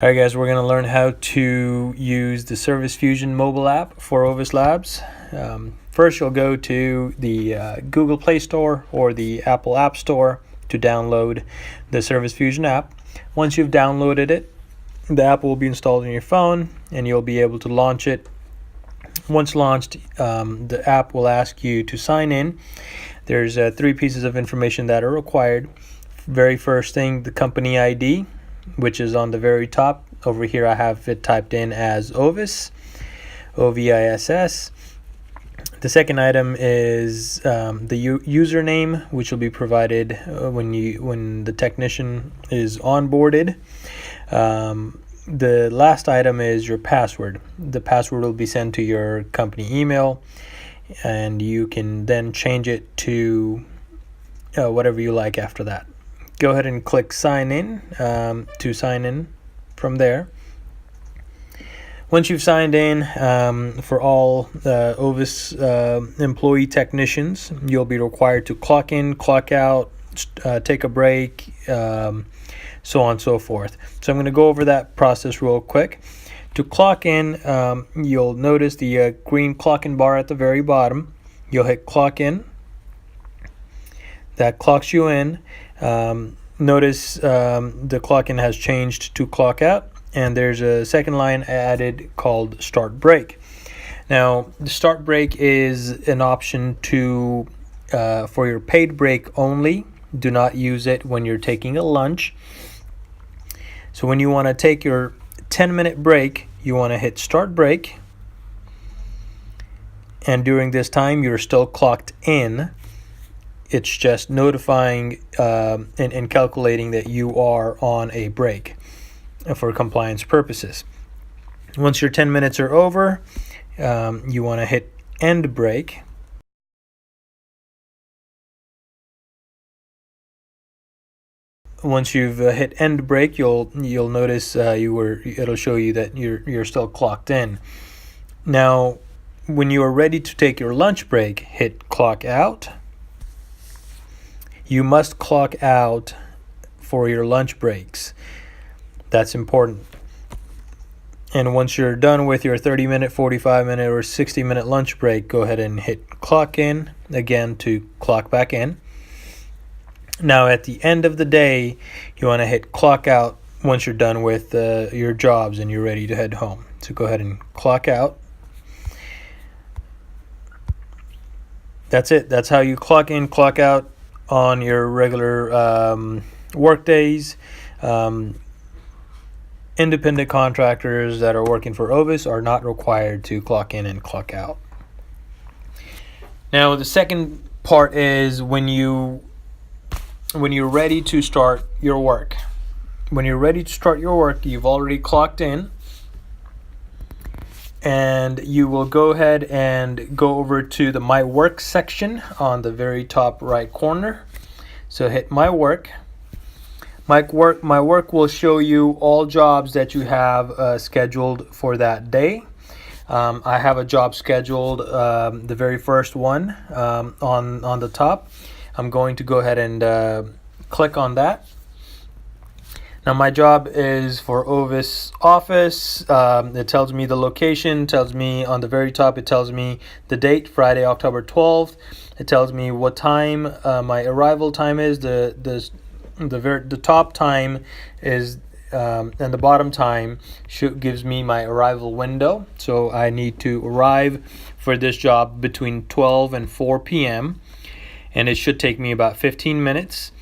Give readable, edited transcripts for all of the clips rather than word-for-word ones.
Alright guys, we're going to learn how to use the ServiceFusion mobile app for Ovis Labs. First you'll go to the Google Play Store or the Apple App Store to download the ServiceFusion app. Once you've downloaded it, the app will be installed on your phone and you'll be able to launch it. Once launched, the app will ask you to sign in. There's 3 pieces of information that are required. Very first thing, the company ID, which is on the very top. Over here I have it typed in as Ovis, O-V-I-S-S. The second item is the username, which will be provided when the technician is onboarded. The last item is your password. The password will be sent to your company email, and you can then change it to whatever you like after that. Go ahead and click sign in to sign in from there. Once you've signed in, for all Ovis employee technicians, you'll be required to clock in, clock out, take a break, so on and so forth. So I'm going to go over that process real quick. To clock in, you'll notice the green clock in bar at the very bottom. You'll hit clock in. That clocks you in. Notice the clock in has changed to clock out, and there's a second line added called start break. Now the start break is an option to for your paid break only. Do not use it when you're taking a lunch. So when you want to take your 10-minute break, you want to hit start break, and during this time you're still clocked in. It's just notifying and calculating that you are on a break for compliance purposes. Once your 10 minutes are over, you want to hit end break. Once you've hit end break, you'll notice it'll show you that you're still clocked in. Now, when you are ready to take your lunch break, hit clock out. You must clock out for your lunch breaks. That's important. And once you're done with your 30-minute, 45-minute, or 60-minute lunch break, go ahead and hit clock in again to clock back in. Now at the end of the day, you want to hit clock out once you're done with your jobs and you're ready to head home. So go ahead and clock out. That's it. That's how you clock in, clock out on your regular work days. Independent contractors that are working for Ovis are not required to clock in and clock out. Now the second part is when you're ready to start your work. When you're ready to start your work, you've already clocked in, and you will go ahead and go over to the My Work section on the very top right corner. So hit My Work. My Work will show you all jobs that you have scheduled for that day. I have a job scheduled, the very first one on the top. I'm going to go ahead and click on that. Now my job is for Ovis office. It tells me the location, tells me on the very top, it tells me the date, Friday, October 12th. It tells me what time my arrival time is. The top time is and the bottom time gives me my arrival window. So I need to arrive for this job between 12 and 4 p.m. and it should take me about 15 minutes.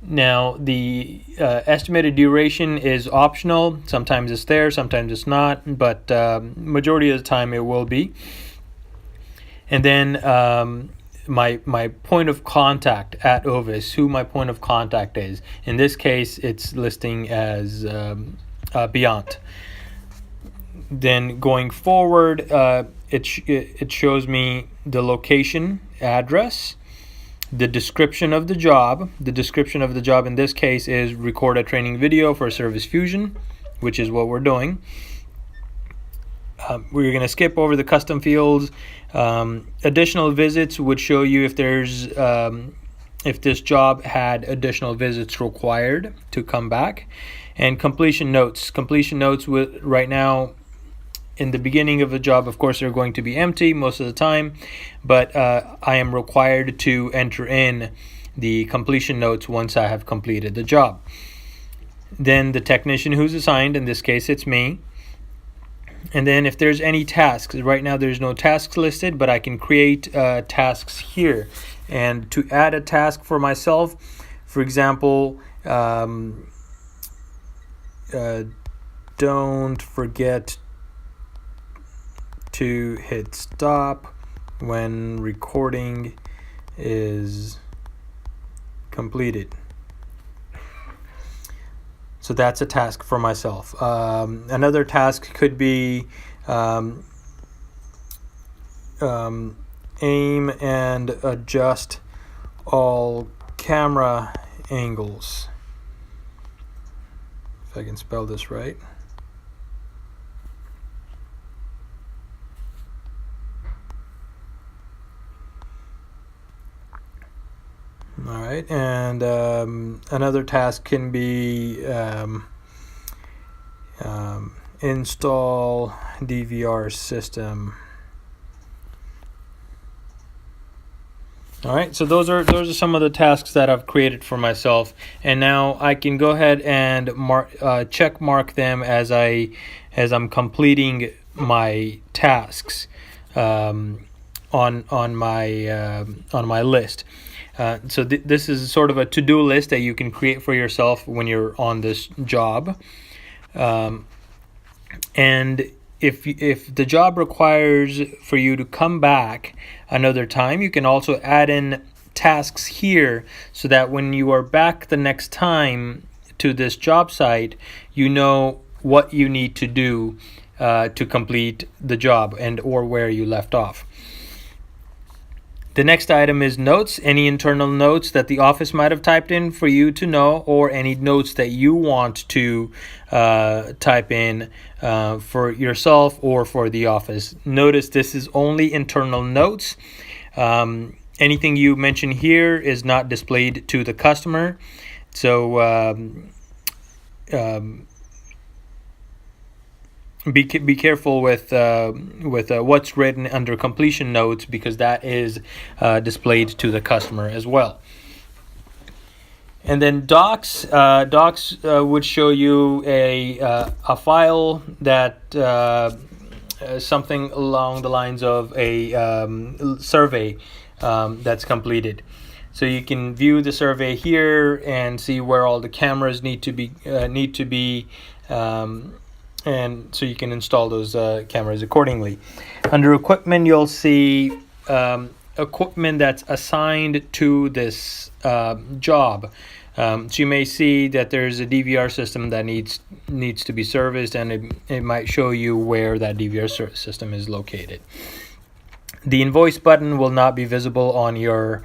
Now the estimated duration is optional. Sometimes it's there, sometimes it's not, but majority of the time it will be. And then my point of contact at Ovis, who my point of contact is. In this case, it's listing as Beyond. Then going forward, it shows me the location, address, the description of the job. The description of the job in this case is record a training video for ServiceFusion, which is what we're doing. We're going to skip over the custom fields. Additional visits would show you if this job had additional visits required to come back. And completion notes. Completion notes right now, in the beginning of a job, of course, they're going to be empty most of the time, but I am required to enter in the completion notes once I have completed the job. Then the technician who's assigned, in this case it's me. And then if there's any tasks, right now there's no tasks listed, but I can create tasks here. And to add a task for myself, for example, don't forget to hit stop when recording is completed. So that's a task for myself. Another task could be aim and adjust all camera angles. If I can spell this right. All right, and another task can be install DVR system. All right, so those are some of the tasks that I've created for myself, and now I can go ahead and check mark them as I'm completing my tasks on my list. So this is sort of a to-do list that you can create for yourself when you're on this job. And if the job requires for you to come back another time, you can also add in tasks here so that when you are back the next time to this job site, you know what you need to do to complete the job and or where you left off. The next item is notes, any internal notes that the office might have typed in for you to know, or any notes that you want to type in for yourself or for the office. Notice this is only internal notes. Anything you mention here is not displayed to the customer. So be careful with what's written under completion notes, because that is displayed to the customer as well. And then docs would show you a file that something along the lines of a survey that's completed. So you can view the survey here and see where all the cameras need to be. And so you can install those cameras accordingly. Under equipment, you'll see equipment that's assigned to this job. So you may see that there's a DVR system that needs to be serviced, and it might show you where that DVR system is located. The invoice button will not be visible on your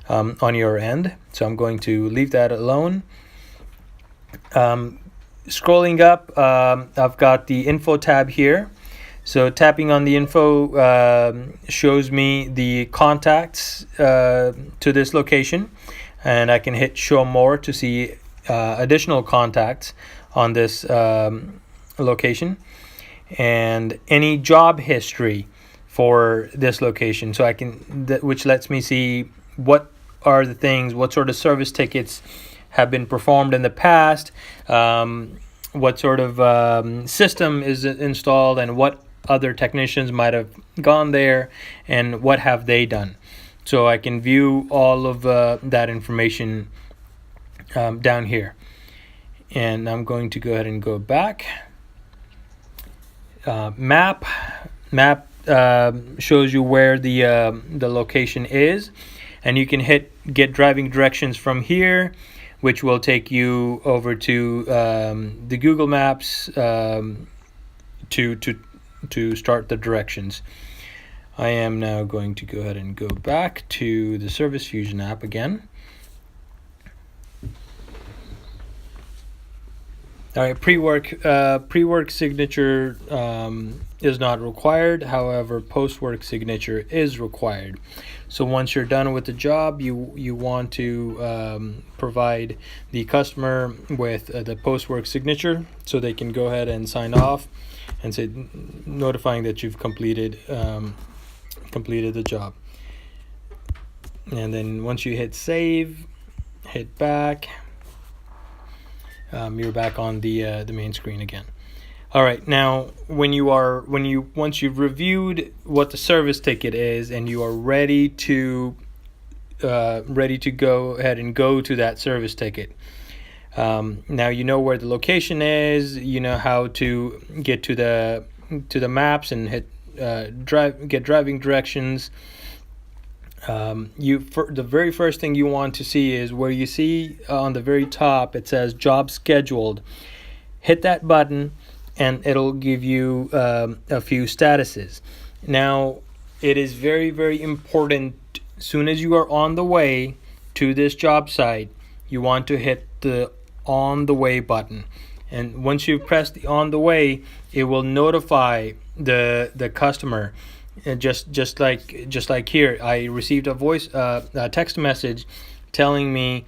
end, so I'm going to leave that alone. Scrolling up, I've got the info tab here. So tapping on the info shows me the contacts to this location, and I can hit show more to see additional contacts on this location, and any job history for this location. So I can, which lets me see what are the things, what sort of service tickets have been performed in the past, what sort of system is installed, and what other technicians might have gone there, and what have they done. So I can view all of that information down here. And I'm going to go ahead and go back. Map shows you where the location is, and you can hit get driving directions from here, which will take you over to the Google Maps to start the directions. I am now going to go ahead and go back to the ServiceFusion app again. All right, pre-work signature is not required. However, post-work signature is required. So once you're done with the job, you want to provide the customer with the post-work signature so they can go ahead and sign off and say notifying that you've completed the job. And then once you hit save, hit back, you're back on the main screen again. All right, now once you've reviewed what the service ticket is and you are ready to go ahead and go to that service ticket. Now you know where the location is. You know how to get to the maps and hit get driving directions. The very first thing you want to see is where you see on the very top it says job scheduled. Hit that button and it'll give you a few statuses. Now it is very, very important, as soon as you are on the way to this job site, you want to hit the on the way button. And once you press the on the way, it will notify the customer. And just like here, I received a text message telling me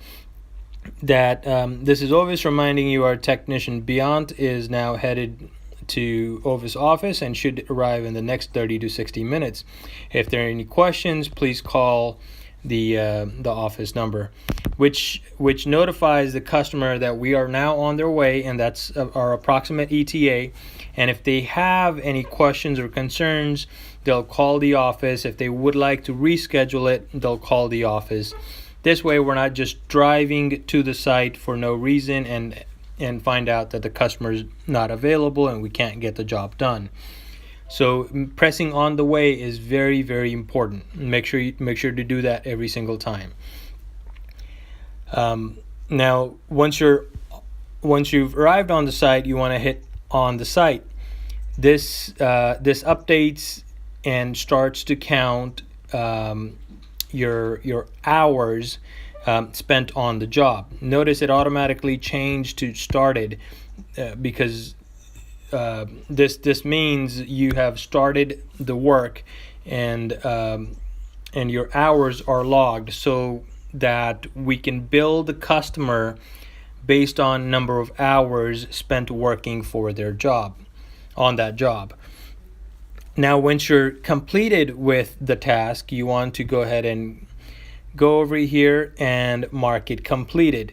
that this is Ovis reminding you our technician Beyond is now headed to Ovis office and should arrive in the next 30 to 60 minutes. If there are any questions, please call the office number, which notifies the customer that we are now on their way, and that's our approximate ETA. And if they have any questions or concerns, they'll call the office. If they would like to reschedule it, they'll call the office. This way we're not just driving to the site for no reason and find out that the customer's not available and we can't get the job done. So pressing on the way is very, very important. Make sure to do that every single time. Now once you've arrived on the site, you want to hit on the site. This updates and starts to count your hours spent on the job. Notice it automatically changed to started because this means you have started the work, and your hours are logged so that we can bill the customer based on number of hours spent working for their job on that job. Now, once you're completed with the task, you want to go ahead and go over here and mark it completed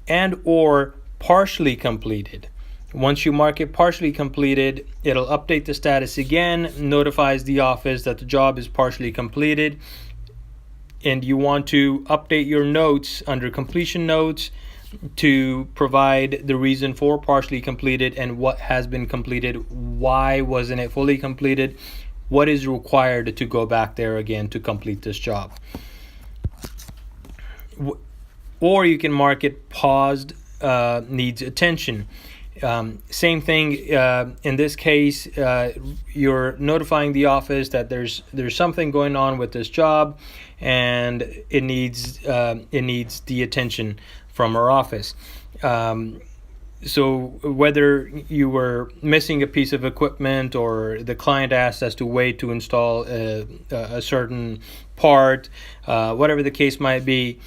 and or partially completed. Once you mark it partially completed, it'll update the status again, notifies the office that the job is partially completed, and you want to update your notes under completion notes to provide the reason for partially completed and what has been completed, why wasn't it fully completed, what is required to go back there again to complete this job. Or you can mark it paused, needs attention. Same thing in this case, you're notifying the office that there's something going on with this job and it needs the attention from our office. So whether you were missing a piece of equipment or the client asked us to wait to install a certain part, whatever the case might be,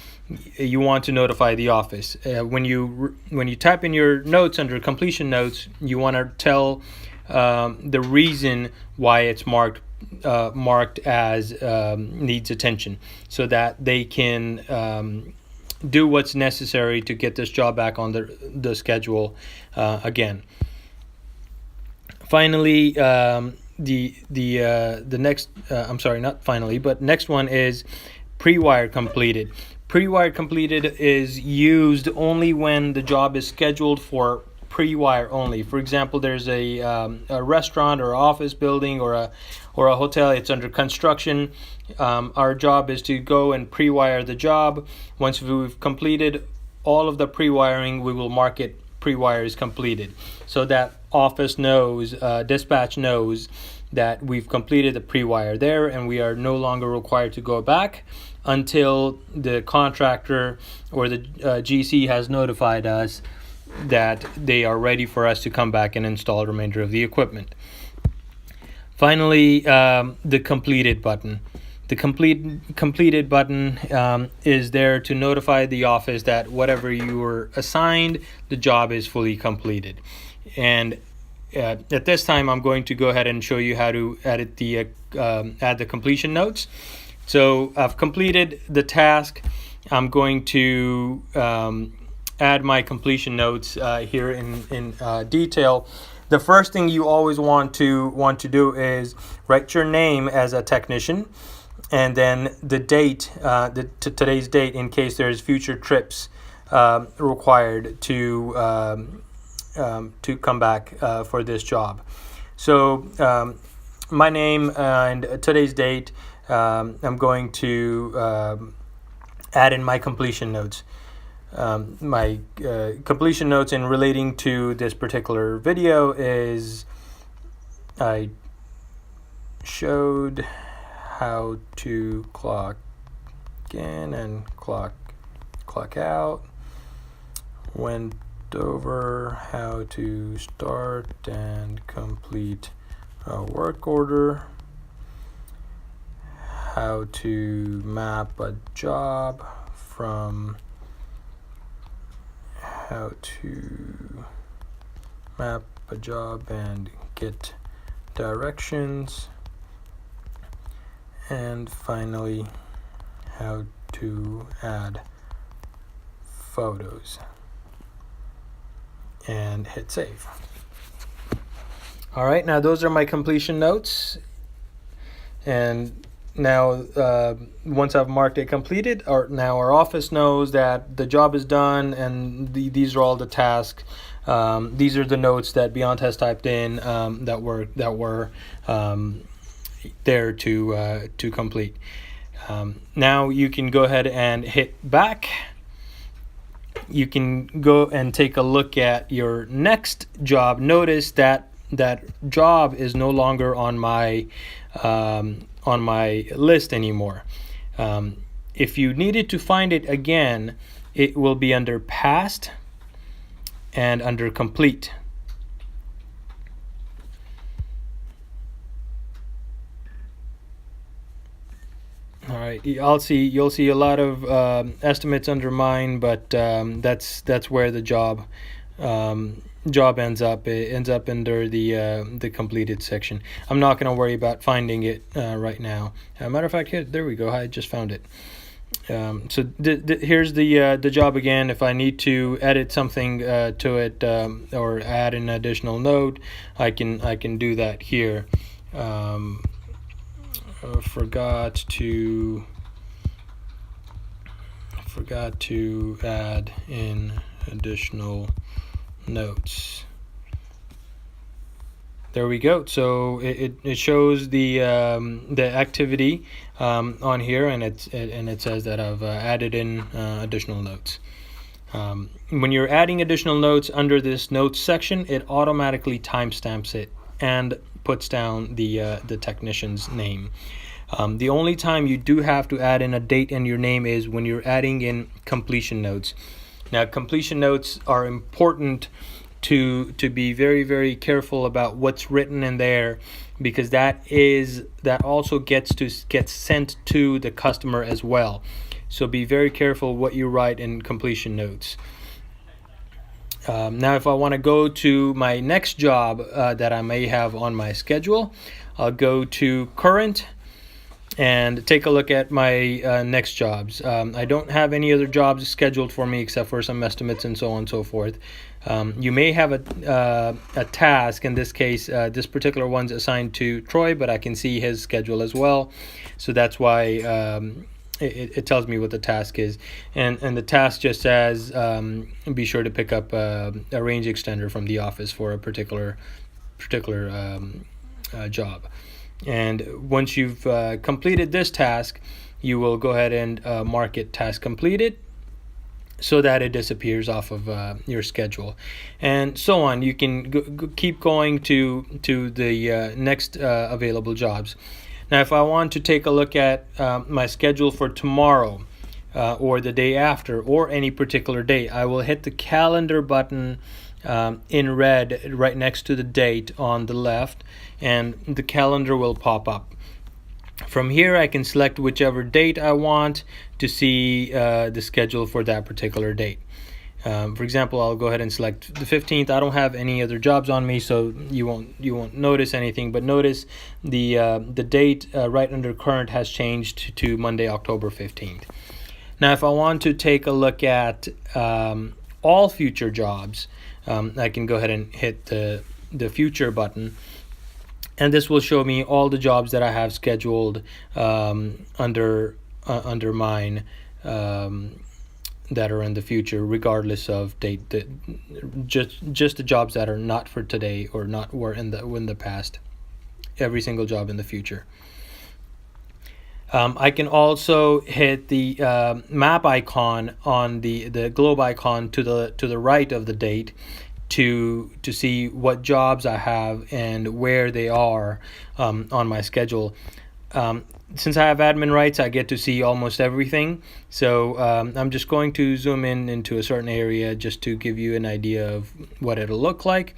you want to notify the office. When you type in your notes under completion notes, you want to tell the reason why it's marked as needs attention, so that they can do what's necessary to get this job back on the schedule again. Finally, the next next one is pre-wire completed. Pre-wire completed is used only when the job is scheduled for pre-wire only. For example, there's a restaurant or office building or a hotel. It's under construction. Our job is to go and pre-wire the job. Once we've completed all of the pre-wiring, we will mark it pre-wire is completed, so that office knows, dispatch knows that we've completed the pre-wire there, and we are no longer required to go back until the contractor or the GC has notified us that they are ready for us to come back and install the remainder of the equipment. Finally, the completed button. The completed button is there to notify the office that whatever you were assigned, the job is fully completed. And at this time, I'm going to go ahead and show you how to add the completion notes. So I've completed the task. I'm going to add my completion notes here in detail. The first thing you always want to do is write your name as a technician, and then the date, today's date, in case there's future trips required to come back for this job. So my name and today's date, I'm going to add in my completion notes. My completion notes in relating to this particular video is I showed how to clock in and clock out, went over how to start and complete a work order, how to map a job from how to map a job and get directions, and finally how to add photos, and hit save. All right, now those are my completion notes, and now once I've marked it completed, now our office knows that the job is done, and these are all the tasks. These are the notes that Beyond has typed in that were there to complete. Now you can go ahead and hit back. You can go and take a look at your next job. Notice that that job is no longer on my list anymore. If you needed to find it again, it will be under past and under complete. All right, you'll see a lot of estimates under mine, but that's where the job ends up. It ends up under the completed section. I'm not going to worry about finding it right now. Matter of fact, here, there we go. I just found it. So here's the job again. If I need to edit something to it or add an additional note, I can do that here. Forgot to add in additional notes. There we go. So it shows the activity on here, and it says that I've added in additional notes. When you're adding additional notes under this notes section, it automatically timestamps it and puts down the technician's name. The only time you do have to add in a date and your name is when you're adding in completion notes. Now, completion notes are important to be very, very careful about what's written in there, because that also gets sent to the customer as well. So be very careful what you write in completion notes. Now, if I want to go to my next job that I may have on my schedule, I'll go to current and take a look at my next jobs. I don't have any other jobs scheduled for me except for some estimates and so on and so forth. You may have a task. In this case, this particular one's assigned to Troy, but I can see his schedule as well. So that's why it tells me what the task is. And the task just says be sure to pick up a range extender from the office for a particular job. And once you've completed this task, you will go ahead and mark it task completed, so that it disappears off of your schedule, and so on. You can keep going to the next available jobs. Now, if I want to take a look at my schedule for tomorrow or the day after or any particular day, I will hit the calendar button in red right next to the date on the left, and the calendar will pop up. From here, I can select whichever date I want to see the schedule for that particular date. For example, I'll go ahead and select the 15th. I don't have any other jobs on me, so you won't notice anything. But notice the date right under current has changed to Monday, October 15th. Now, if I want to take a look at all future jobs, I can go ahead and hit the future button. And this will show me all the jobs that I have scheduled under mine that are in the future, regardless of date. Just the jobs that are not for today or not were in the past. Every single job in the future. I can also hit the map icon on the globe icon to the right of the date to see what jobs I have and where they are on my schedule. Since I have admin rights, I get to see almost everything. So I'm just going to zoom in into a certain area just to give you an idea of what it'll look like.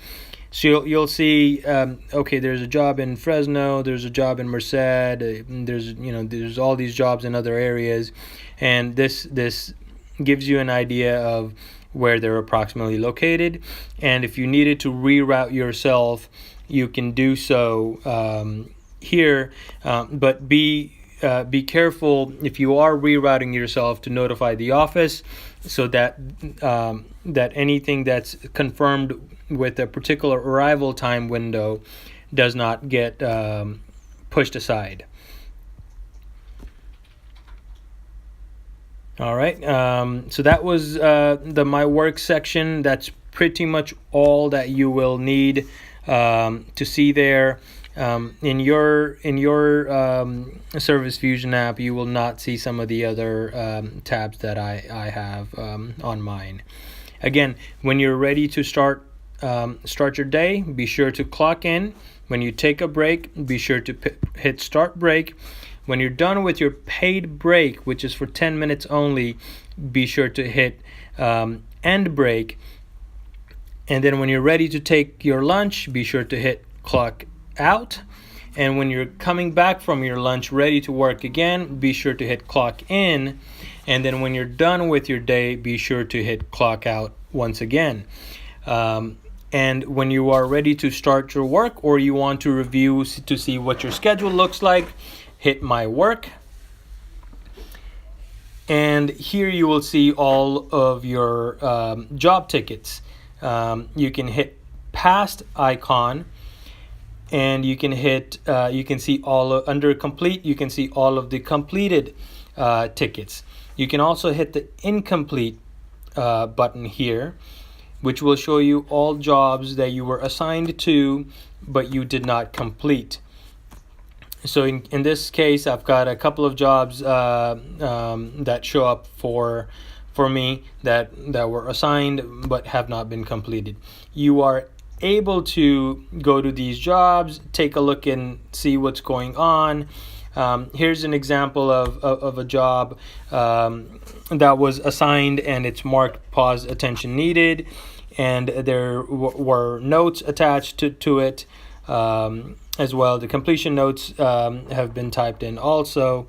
So you'll see, okay, there's a job in Fresno, there's a job in Merced, there's all these jobs in other areas, and this gives you an idea of where they're approximately located. And if you needed to reroute yourself, you can do so here, but be careful if you are rerouting yourself to notify the office, so that that anything that's confirmed with a particular arrival time window does not get pushed aside. All right, so that was the My Work section. That's pretty much all that you will need to see there. In your ServiceFusion app, you will not see some of the other tabs that I have on mine. Again, when you're ready to start your day, be sure to clock in. When you take a break, be sure to hit start break. When you're done with your paid break, which is for 10 minutes only, be sure to hit end break. And then when you're ready to take your lunch, be sure to hit clock out. And when you're coming back from your lunch ready to work again, be sure to hit clock in. And then when you're done with your day, be sure to hit clock out once again. And when you are ready to start your work, or you want to review to see what your schedule looks like, hit My Work. And here you will see all of your job tickets. You can hit past icon, and you can hit you can see under complete, you can see all of the completed tickets. You can also hit the incomplete button here, which will show you all jobs that you were assigned to but you did not complete. So in this case, I've got a couple of jobs that show up for me that were assigned but have not been completed. You are able to go to these jobs, take a look and see what's going on. Here's an example of a job that was assigned, and it's marked pause attention needed, and there were notes attached to it as well. The completion notes have been typed in also.